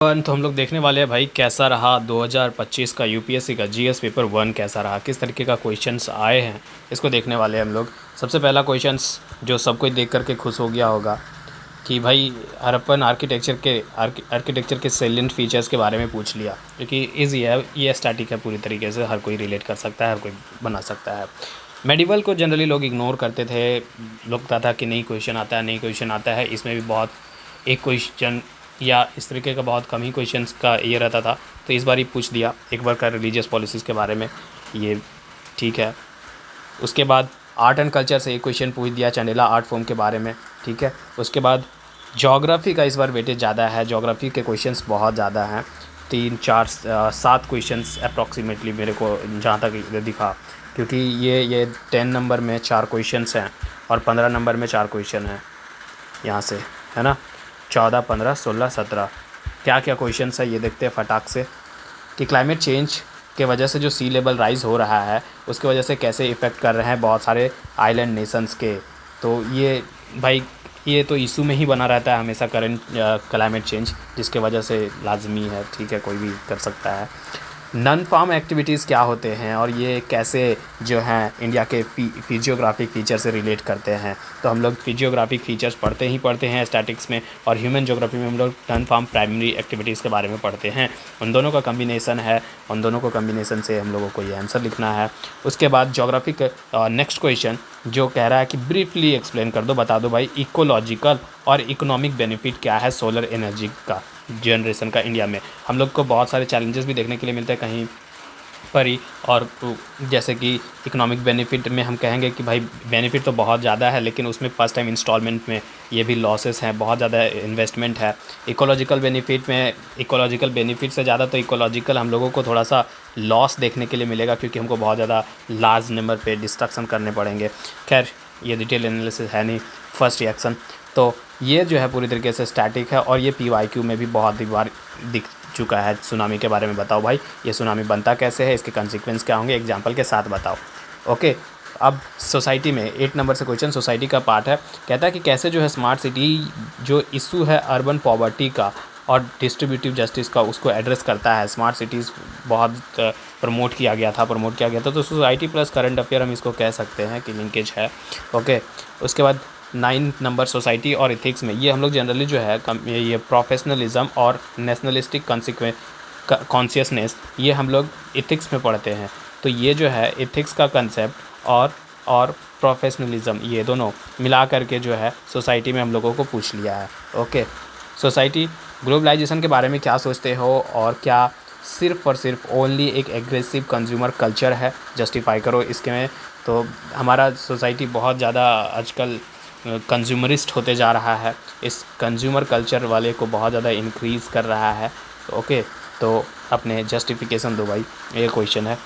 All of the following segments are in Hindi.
तो हम लोग देखने वाले हैं भाई कैसा रहा 2025 का यूपीएससी का जीएस पेपर 1 कैसा रहा, किस तरीके का क्वेश्चंस आए हैं, इसको देखने वाले हैं हम लोग। सबसे पहला क्वेश्चंस जो सब कोई देख करके खुश हो गया होगा कि भाई हड़प्पन आर्किटेक्चर के सैलेंट फीचर्स के बारे में पूछ लिया, क्योंकि ईजी है, ये स्टैटिक है, पूरी तरीके से हर कोई रिलेट कर सकता है, हर कोई बना सकता है। मेडिवल को जनरली लोग इग्नोर करते थे, लगता था कि नहीं क्वेश्चन आता है, नहीं क्वेश्चन आता है, इसमें भी बहुत एक क्वेश्चन या इस तरीके का बहुत कम ही क्वेश्चंस का ये रहता था। तो इस बार ही पूछ दिया एक बार का रिलीजियस पॉलिसीज़ के बारे में, ये ठीक है। उसके बाद आर्ट एंड कल्चर से एक क्वेश्चन पूछ दिया चंडेला आर्ट फॉर्म के बारे में, ठीक है। उसके बाद ज्योग्राफी का इस बार वेटेज ज़्यादा है, ज्योग्राफी के क्वेश्चंस बहुत ज़्यादा हैं, 3 4 7 क्वेश्चंस अप्रॉक्सीमेटली मेरे को जहाँ तक दिखा, क्योंकि ये 10 नंबर में 4 क्वेश्चंस हैं और 15 नंबर में 4 क्वेश्चन हैं यहाँ से, है ना। 14 15 16 17 क्या क्या क्वेश्चंस है ये देखते हैं फटाक से, कि क्लाइमेट चेंज के वजह से जो सी लेवल राइज़ हो रहा है उसके वजह से कैसे इफ़ेक्ट कर रहे हैं बहुत सारे आइलैंड नेशंस के। तो ये भाई ये तो इशू में ही बना रहता है हमेशा करंट क्लाइमेट चेंज, जिसके वजह से लाजमी है, ठीक है, कोई भी कर सकता है। नॉन फार्म एक्टिविटीज़ क्या होते हैं और ये कैसे जो हैं इंडिया के फिजियोग्राफिक फीचर से रिलेट करते हैं। तो हम लोग फिजियोग्राफिक फीचर्स पढ़ते हैं स्टैटिक्स में, और ह्यूमन ज्योग्राफी में हम लोग नॉन फार्म प्राइमरी एक्टिविटीज़ के बारे में पढ़ते हैं। उन दोनों का कम्बिनेसन है, उन दोनों को कम्बिनेसन से हम लोगों को ये आंसर लिखना है। उसके बाद ज्योग्राफिक नेक्स्ट क्वेश्चन जो कह रहा है कि ब्रीफली एक्सप्लेन कर दो, बता दो भाई इकोलॉजिकल और इकोनॉमिक बेनिफिट क्या है सोलर एनर्जी का जनरेशन का इंडिया में। हम लोग को बहुत सारे चैलेंजेस भी देखने के लिए मिलते हैं कहीं पर ही, और जैसे कि इकोनॉमिक बेनिफिट में हम कहेंगे कि भाई बेनिफिट तो बहुत ज़्यादा है, लेकिन उसमें फर्स्ट टाइम इंस्टॉलमेंट में ये भी लॉसेस हैं, बहुत ज़्यादा इन्वेस्टमेंट है। इकोलॉजिकल बेनिफिट में, इकोलॉजिकल बेनिफिट से ज़्यादा तो इकोलॉजिकल हम लोगों को थोड़ा सा लॉस देखने के लिए मिलेगा, क्योंकि हमको बहुत ज़्यादा लार्ज नंबर पे डिस्ट्रक्शन करने पड़ेंगे। खैर ये डिटेल एनालिसिस है नहीं, फर्स्ट रिएक्शन। तो ये जो है पूरी तरीके से स्टैटिक है, और ये PYQ में भी बहुत बार दिख चुका है। सुनामी के बारे में बताओ भाई, ये सुनामी बनता कैसे है, इसके कंसिक्वेंस क्या होंगे, एग्जाम्पल के साथ बताओ। ओके, अब सोसाइटी में 8 नंबर से क्वेश्चन सोसाइटी का पार्ट है। कहता है कि कैसे जो है स्मार्ट सिटी जो इशू है अर्बन पॉवर्टी का और डिस्ट्रीब्यूटिव जस्टिस का, उसको एड्रेस करता है। स्मार्ट सिटीज़ बहुत प्रमोट किया गया था तो सोसाइटी प्लस करंट अफेयर हम इसको कह सकते हैं कि लिंकेज है। ओके, उसके बाद 9 नंबर सोसाइटी और इथिक्स में, ये हम लोग जनरली जो है ये प्रोफेशनलिज्म और नेशनलिस्टिक कॉन्शियसनेस, ये हम लोग इथिक्स में पढ़ते हैं। तो ये जो है इथिक्स का कंसेप्ट और प्रोफेशनलिज्म, ये दोनों मिला करके जो है सोसाइटी में हम लोगों को पूछ लिया है। ओके, सोसाइटी ग्लोबलाइजेशन के बारे में क्या सोचते हो, और क्या सिर्फ़ और सिर्फ ओनली एक एग्रेसिव कंज्यूमर कल्चर है, जस्टिफाई करो इसके में। तो हमारा सोसाइटी बहुत ज़्यादा आजकल कंज्यूमरिस्ट होते जा रहा है, इस कंज्यूमर कल्चर वाले को बहुत ज़्यादा इंक्रीज़ कर रहा है। ओके, तो अपने जस्टिफिकेशन दो भाई, ये क्वेश्चन है।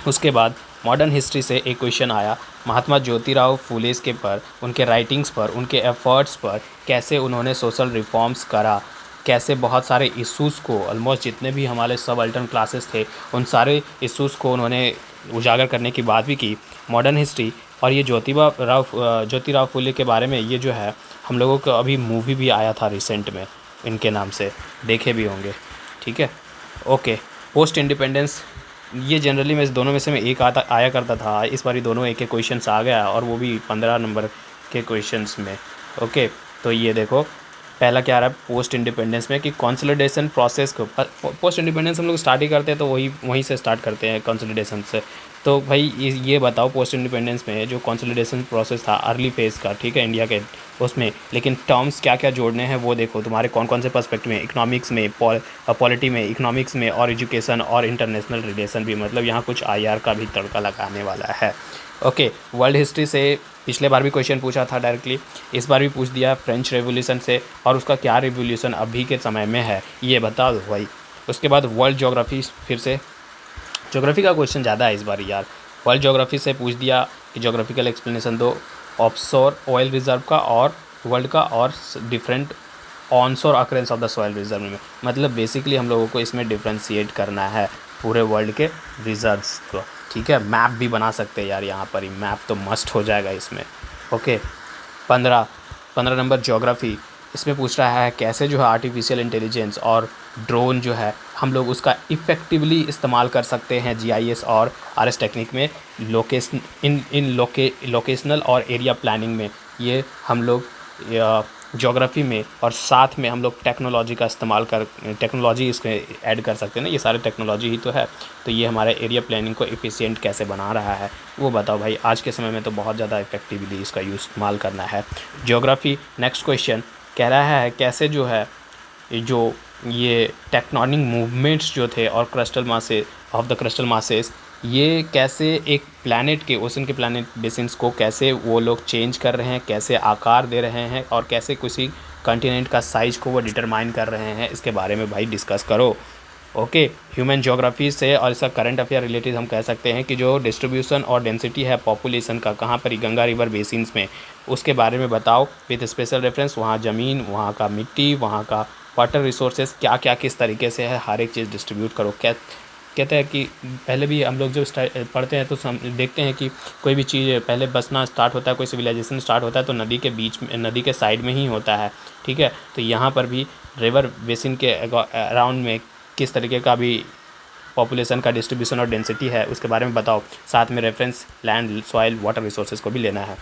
उसके बाद मॉडर्न हिस्ट्री से एक क्वेश्चन आया महात्मा ज्योतिराव फुले के पर, उनके राइटिंग्स पर, उनके एफ़र्ट्स पर, कैसे उन्होंने सोशल रिफॉर्म्स करा, कैसे बहुत सारे इश्यूज़ को, ऑलमोस्ट जितने भी हमारे सबअल्टर्न क्लासेस थे उन सारे इश्यूज़ को उन्होंने उजागर करने की बात भी की। मॉडर्न हिस्ट्री और ये ज्योतिराव फुले के बारे में, ये जो है हम लोगों को अभी मूवी भी आया था रिसेंट में, इनके नाम से देखे भी होंगे, ठीक है। ओके, पोस्ट इंडिपेंडेंस, ये जनरली मैं इस दोनों में से मैं एक आया करता था, इस बार ही दोनों एक एक क्वेश्चंस आ गया, और वो भी 15 नंबर के क्वेश्चंस में। ओके, तो ये देखो पहला क्या आ रहा है पोस्ट इंडिपेंडेंस में, कि कंसोलिडेशन प्रोसेस को, पोस्ट इंडिपेंडेंस हम लोग स्टार्ट ही करते हैं तो वहीं से स्टार्ट करते हैं कंसोलिडेशन से। तो भाई ये बताओ पोस्ट इंडिपेंडेंस में जो कंसोलिडेशन प्रोसेस था अर्ली फेज़ का, ठीक है, इंडिया के उसमें, लेकिन टर्म्स क्या क्या जोड़ने हैं वो देखो, तुम्हारे कौन कौन से पर्सपेक्टिव में, इकोनॉमिक्स में, पॉलिटी में, इकोनॉमिक्स में, और एजुकेशन और इंटरनेशनल रिलेशन भी, मतलब यहाँ कुछ IR का भी तड़का लगाने वाला है। ओके, वर्ल्ड हिस्ट्री से पिछले बार भी क्वेश्चन पूछा था डायरेक्टली, इस बार भी पूछ दिया फ्रेंच रेवोल्यूशन से, और उसका क्या रिवोल्यूशन अभी के समय में है ये बता दो भाई। उसके बाद वर्ल्ड ज्योग्राफी, फिर से ज्योग्राफी का क्वेश्चन ज़्यादा है इस बार यार। वर्ल्ड ज्योग्राफी से पूछ दिया कि ज्योग्राफिकल एक्सप्लेनेशन दो ऑफशोर ऑयल रिजर्व का और वर्ल्ड का, और different onshore occurrence of the soil reserve में, मतलब बेसिकली हम लोगों को इसमें डिफ्रेंशिएट करना है पूरे वर्ल्ड के रिजर्व्स को, ठीक है। मैप भी बना सकते हैं यार, यहाँ पर ही मैप तो मस्ट हो जाएगा इसमें। ओके, 15 नंबर ज्योग्राफी, इसमें पूछ रहा है कैसे जो है आर्टिफिशियल इंटेलिजेंस और ड्रोन जो है हम लोग उसका इफ़ेक्टिवली इस्तेमाल कर सकते हैं जीआईएस और आरएस टेक्निक में, लोकेशनल और एरिया प्लानिंग में। ये हम लोग ज्योग्राफी में और साथ में हम लोग टेक्नोलॉजी का इस्तेमाल कर टेक्नोलॉजी इसमें ऐड कर सकते हैं ना, ये सारे टेक्नोलॉजी ही तो है। तो ये हमारे एरिया प्लानिंग को एफिशिएंट कैसे बना रहा है वो बताओ भाई। आज के समय में तो बहुत ज़्यादा इफेक्टिवली इसका यूज़ इस्तेमाल करना है। ज्योग्राफी नेक्स्ट क्वेश्चन कह रहा है कैसे जो है जो ये टेक्टोनिक मूवमेंट्स जो थे और क्रिस्टल मासे ऑफ द क्रिस्टल मासेस, ये कैसे एक प्लैनेट के ओशन के प्लैनेट बेसिन्स को कैसे वो लोग चेंज कर रहे हैं, कैसे आकार दे रहे हैं और कैसे किसी कॉन्टिनेंट का साइज़ को वो डिटरमाइन कर रहे हैं, इसके बारे में भाई डिस्कस करो। ओके, ह्यूमन ज्योग्राफी से और इसका करंट अफेयर रिलेटेड हम कह सकते हैं कि जो डिस्ट्रीब्यूशन और डेंसिटी है पॉपुलेशन का कहाँ पर, गंगा रिवर बेसिन्स में, उसके बारे में बताओ विद स्पेशल रेफरेंस। वहाँ ज़मीन, वहाँ का मिट्टी, वहाँ का वाटर रिसोर्सेज क्या क्या किस तरीके से है, हर एक चीज़ डिस्ट्रीब्यूट करो। क्या कहते हैं कि पहले भी हम लोग जब पढ़ते हैं तो देखते हैं कि कोई भी चीज़ पहले बसना स्टार्ट होता है, कोई सिविलाइजेशन स्टार्ट होता है तो नदी के बीच में, नदी के साइड में ही होता है, ठीक है। तो यहाँ पर भी रिवर बेसिन के अराउंड में किस तरीके का भी पॉपुलेशन का डिस्ट्रीब्यूशन और डेंसिटी है उसके बारे में बताओ। साथ में reference land, soil, water resources को भी लेना है।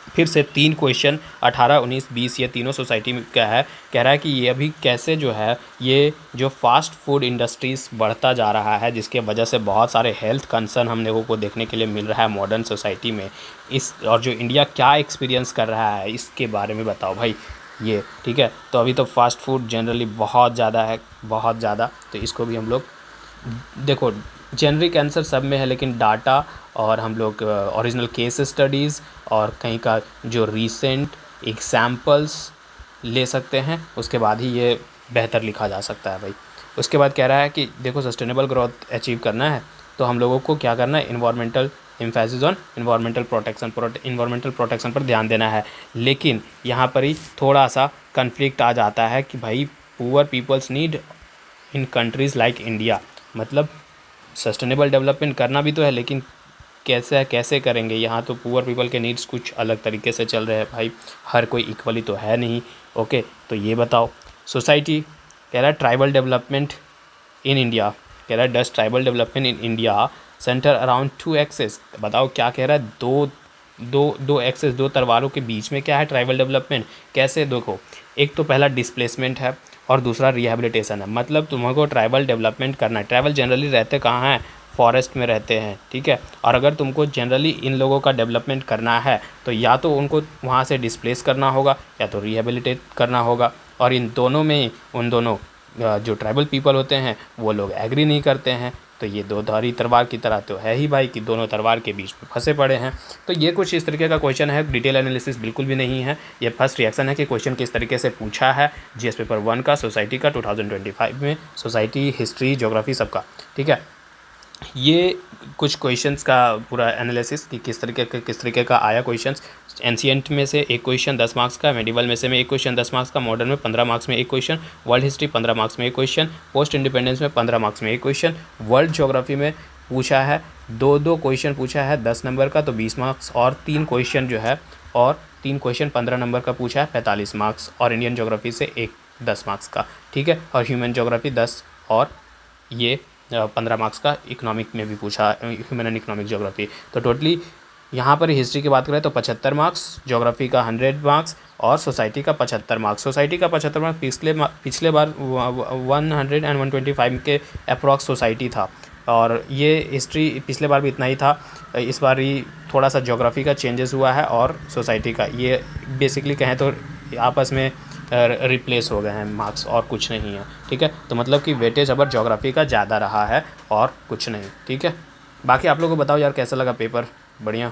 फिर से 3 क्वेश्चन 18, 19, 20 ये तीनों सोसाइटी में क्या है, कह रहा है कि ये अभी कैसे जो है ये जो फास्ट फूड इंडस्ट्रीज़ बढ़ता जा रहा है जिसके वजह से बहुत सारे हेल्थ कंसर्न हम लोगों को देखने के लिए मिल रहा है मॉडर्न सोसाइटी में। इस और जो इंडिया क्या एक्सपीरियंस कर रहा है इसके बारे में बताओ भाई ये, ठीक है। तो अभी तो फास्ट फूड जनरली बहुत ज़्यादा है, बहुत ज़्यादा, तो इसको भी हम लोग देखो जेनरिक आंसर सब में है लेकिन डाटा और हम लोग ओरिजिनल केस स्टडीज़ और कहीं का जो रीसेंट एग्जाम्पल्स ले सकते हैं, उसके बाद ही ये बेहतर लिखा जा सकता है भाई। उसके बाद कह रहा है कि देखो सस्टेनेबल ग्रोथ अचीव करना है तो हम लोगों को क्या करना है, environmental emphasis on environmental protection पर ध्यान देना है। लेकिन यहाँ पर ही थोड़ा सा कन्फ्लिक्ट आ जाता है कि भाई poor peoples need in countries like India, मतलब सस्टेनेबल डेवलपमेंट करना भी तो है लेकिन कैसे करेंगे। यहाँ तो पुअर पीपल के नीड्स कुछ अलग तरीके से चल रहे हैं भाई, हर कोई इक्वली तो है नहीं। ओके, तो ये बताओ। सोसाइटी कह रहा है ट्राइबल डेवलपमेंट इन इंडिया, कह रहा है डस्ट tribal development in India centre around 2 access. बताओ क्या कह रहा है, दो एक्सेस, 2 तलवारों के बीच में क्या है ट्राइबल डेवलपमेंट। कैसे, देखो एक तो पहला डिस्प्लेसमेंट है और दूसरा रिहैबिलिटेशन है। मतलब तुमको ट्राइबल डेवलपमेंट करना है। ट्राइबल जनरली रहते कहाँ हैं, फॉरेस्ट में रहते हैं, ठीक है। और अगर तुमको जनरली इन लोगों का डेवलपमेंट करना है तो या तो उनको वहाँ से डिस्प्लेस करना होगा या तो रिहैबिलिटेट करना होगा। और इन दोनों में उन दोनों जो ट्राइबल पीपल होते हैं वो लोग एग्री नहीं करते हैं। तो ये दो धारी तलवार की तरह तो है ही भाई कि दोनों तलवार के बीच में फंसे पड़े हैं। तो ये कुछ इस तरीके का क्वेश्चन है, डिटेल एनालिसिस बिल्कुल भी नहीं है। ये फर्स्ट रिएक्शन है कि क्वेश्चन किस तरीके से पूछा है जीएस पेपर 1 का, सोसाइटी का 2025 में, सोसाइटी, हिस्ट्री, ज्योग्राफी सबका, ठीक है। ये कुछ क्वेश्चंस का पूरा एनालिसिस कि किस तरीके का आया क्वेश्चंस। एंशिएंट में से एक क्वेश्चन 10 मार्क्स का, मेडिवल में से में एक क्वेश्चन 10 मार्क्स का, मॉडर्न में 15 मार्क्स में एक क्वेश्चन, वर्ल्ड हिस्ट्री 15 मार्क्स में एक क्वेश्चन, पोस्ट इंडिपेंडेंस में 15 मार्क्स में एक क्वेश्चन, वर्ल्ड ज्योग्राफी में पूछा है 2 क्वेश्चन पूछा है 10 नंबर का तो 20 मार्क्स, और 3 क्वेश्चन जो है और 3 क्वेश्चन 15 नंबर का पूछा है 45 मार्क्स, और इंडियन ज्योग्राफी से एक 10 मार्क्स का, ठीक है। और ह्यूमन ज्योग्राफी 10 और ये 15 मार्क्स का इकोनॉमिक में भी पूछा, ह्यूमन एंड इकोनॉमिक ज्योग्राफी। तो टोटली यहाँ पर हिस्ट्री की बात करें तो 75 मार्क्स, ज्योग्राफी का 100 मार्क्स और सोसाइटी का 75 मार्क्स। सोसाइटी का 75 मार्क्स पिछले बार 100 एंड 125 के अप्रॉक्स सोसाइटी था, और ये हिस्ट्री पिछले बार भी इतना ही था। इस बार ही थोड़ा सा ज्योग्राफी का चेंजेस हुआ है और सोसाइटी का, ये बेसिकली कहें तो आपस में रिप्लेस हो गए हैं मार्क्स, और कुछ नहीं है, ठीक है। तो मतलब कि वेटेज अबर ज्योग्राफी का ज़्यादा रहा है और कुछ नहीं, ठीक है। बाकी आप लोगों को बताओ यार कैसा लगा पेपर, बढ़िया।